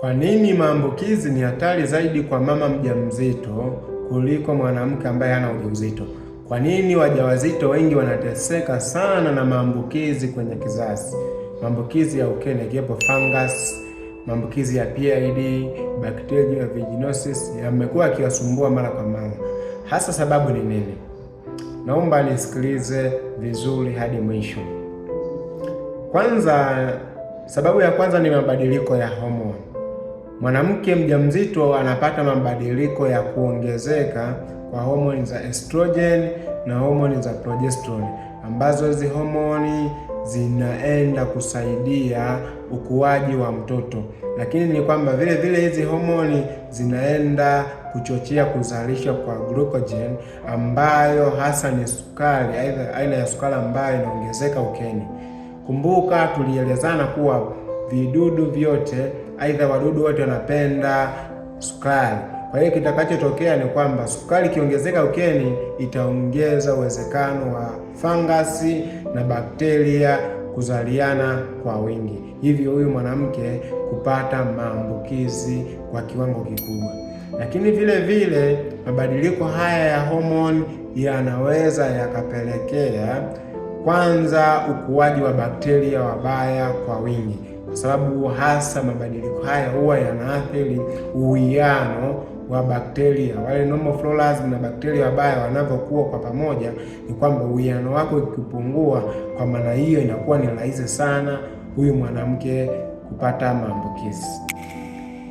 Kwa nini maambukizi ni hatari zaidi kwa mama mjamzito kuliko mwanamke ambaye hana ujauzito? Kwa nini wajawazito wengi wanateseka sana na maambukizi kwenye kizazi? Maambukizi ya ukeni ikiwepo fungus, maambukizi ya PID, bacterial vaginosis yamekuwa yakiwasumbua mara kwa mara. Hasa sababu ni nini? Naomba nisikilize vizuri hadi mwisho. Kwanza, sababu ya kwanza ni mabadiliko ya homoni. Mwanamke mjamzito anapata mabadiliko ya kuongezeka kwa homoni za estrogen na homoni za progesterone, ambazo hizi homoni zinaenda kusaidia ukuaji wa mtoto, lakini ni kwamba vile vile hizi homoni zinaenda kuchochea kuzalishwa kwa glucogen, ambayo hasa ni sukari, aina ya sukari ambayo inaongezeka ukeni. Kumbuka tulielezana kuwa vidudu vyote, aidha wadudu wote wanapenda sukari. Kwa hiyo kitakachotokea ni kwamba sukari ikiongezeka ukeni itaongeza uwezekano wa fangasi na bakteria kuzaliana kwa wingi, hivyo huyu mwanamke kupata maambukizi kwa kiwango kikubwa. Lakini vile vile mabadiliko haya ya homoni yanaweza yakapelekea kwanza ukuaji wa bakteria wabaya kwa wingi, kwa sababu hasa mabadiliko haya huwa yanaathiri uwiano wa bakteria wale normal flora na bakteria wabaya wanavyokuwa kwa pamoja. Ni kwamba uwiano wako ukipungua, kwa maana hiyo inakuwa ni rahisi sana huyu mwanamke kupata maambukizi.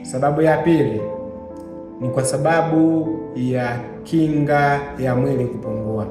Sababu ya pili ni kwa sababu ya kinga ya mwili kupungua.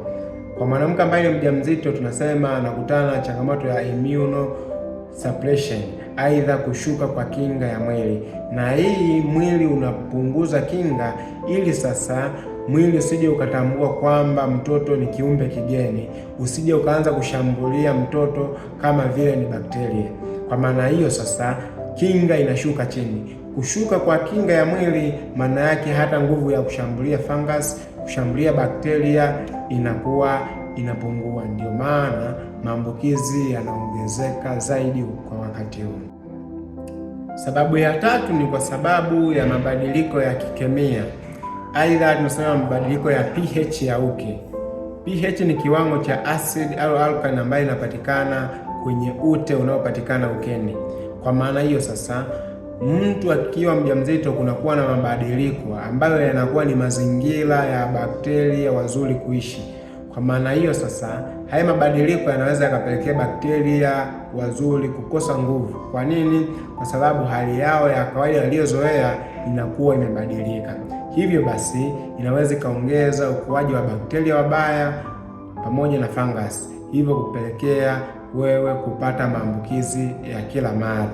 Kwa mwanamke ambaye ni mjamzito, tunasema anakutana na changamoto ya immunosuppression, aidha kushuka kwa kinga ya mwili, na hii mwili unapunguza kinga ili sasa mwili usije ukatambua kwamba mtoto ni kiumbe kigeni, usije ukaanza kushambulia mtoto kama vile ni bakteria. Kwa maana hiyo sasa kinga inashuka chini. Kushuka kwa kinga ya mwili maana yake hata nguvu ya kushambulia fungus, kushambulia bakteria inakuwa inapungua. Ndio maana maambukizi yanaongezeka zaidi kwa wakati huu. Sababu ya tatu ni kwa sababu ya mabadiliko ya kikemia, aidha tunasema mabadiliko ya pH ya uke. pH ni kiwango cha acid au alkaline ambayo inapatikana kwenye ute unaopatikana ukeni. Kwa maana hiyo sasa, mtu akiwa mjamzito kunakuwa na mabadiliko ambayo yanakuwa ni mazingira ya bakteria wazuri kuishi. Kwa maana hiyo sasa, haya mabadiliko yanaweza yakapelekea bakteria wazuri kukosa nguvu. Kwa nini? Kwa sababu hali yao ya kawaida aliyozoea inakuwa imebadilika. Hivyo basi inaweza ikaongeza ukuaji wa bakteria wabaya pamoja na fungus, hivyo kupelekea wewe kupata maambukizi ya kila mara.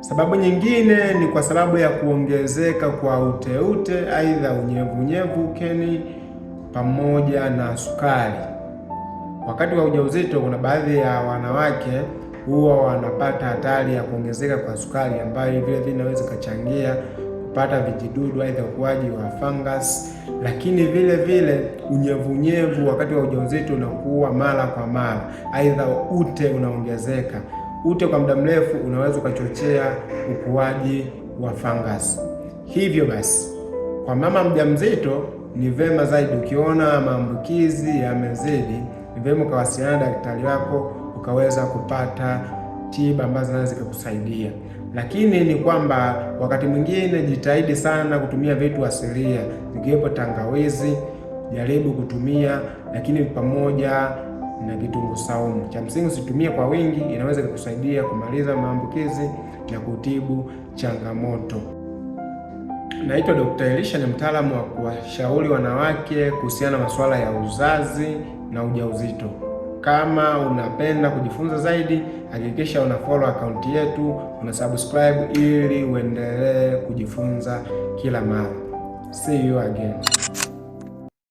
Sababu nyingine ni kwa sababu ya kuongezeka kwa uteute, aidha unyevunyevu ukeni pamoja na sukari. Wakati wa ujauzito kuna baadhi ya wanawake huwa wanapata hatari ya kuongezeka kwa sukari, ambayo vile vile inaweza kuchangia kupata vijidudu, aidha ukuaji wa fungus. Lakini vile vile unyevunyevu wakati wa ujauzito unakuwa mara kwa mara, aidha ute unaongezeka. Ute kwa muda mrefu unaweza ukachochea ukuaji wa fungus. Hivyo basi kwa mama mjamzito ni vema zaidi, ukiona maambukizi yamezidi, ni vema ukawasiliana na daktari wako ukaweza kupata tiba ambazo zinaweza kukusaidia. Lakini ni kwamba wakati mwingine jitahidi sana kutumia vitu asilia, zikiwepo tangawizi, jaribu kutumia, lakini pamoja na kitunguu saumu. Cha msingi usitumie kwa wingi, inaweza kukusaidia kumaliza maambukizi na kutibu changamoto. Naitwa Dr. Elisha, ni mtaalamu wa kuwashauri wanawake kuhusiana na masuala ya uzazi na ujauzito. Kama unapenda kujifunza zaidi, hakikisha una follow account yetu, una subscribe ili uendelee kujifunza kila mara. See you again.